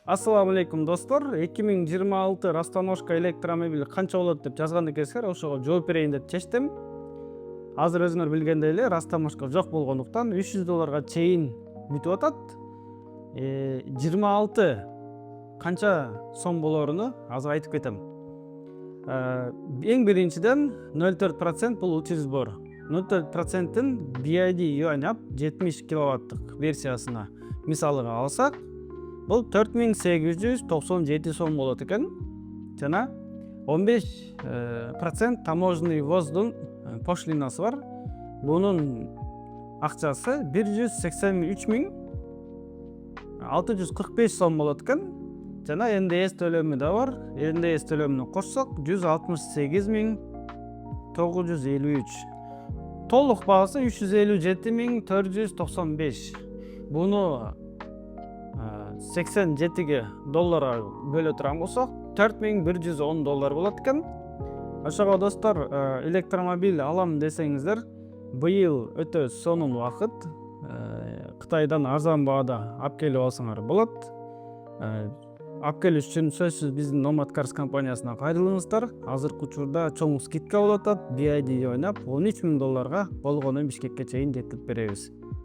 Ассаламу алейкум достор. 2026 Растоношка электромобиль канча болот деп жазган экенсиздер. Ошого жооп берейин деп чечтим. Азыр өзүңөр билгендей эле Растоношка жок болгондуктан $300 чейин бүтүп атат. 26 канча сом болоруну азыр айтып кетем. Эң биринчиден 0,4% бул учет сбор. 0,4%тин BYD UANAP 70 киловаттык версиясына мисалыга алсак, бул 4897 сом болот экен. Жана 15% таможенный ввоздун пошлинасы бар. Бунун акчасы 183.645 сом болот экен. Жана НДС төлөмү да бар. НДС төлөмүнү кошсок 168.953. Толук баасы 357.495. Буну 87 долларга бөлө турган болсок, $4110 болот экен. Ошого достор, электромобиль алам десеңиздер, быйыл өтө сонун убакыт. Кытайдан арзан баада алып келип алсаңар болот. Алып келиш үчүн сөзсүз биздин Nomad Cars компаниясына кайрылыңыздар. Азыркы учурда чоң скидка болуп атат. BYD ойнап $13.000 болгону Бишкекке чейин жеткирип беребиз.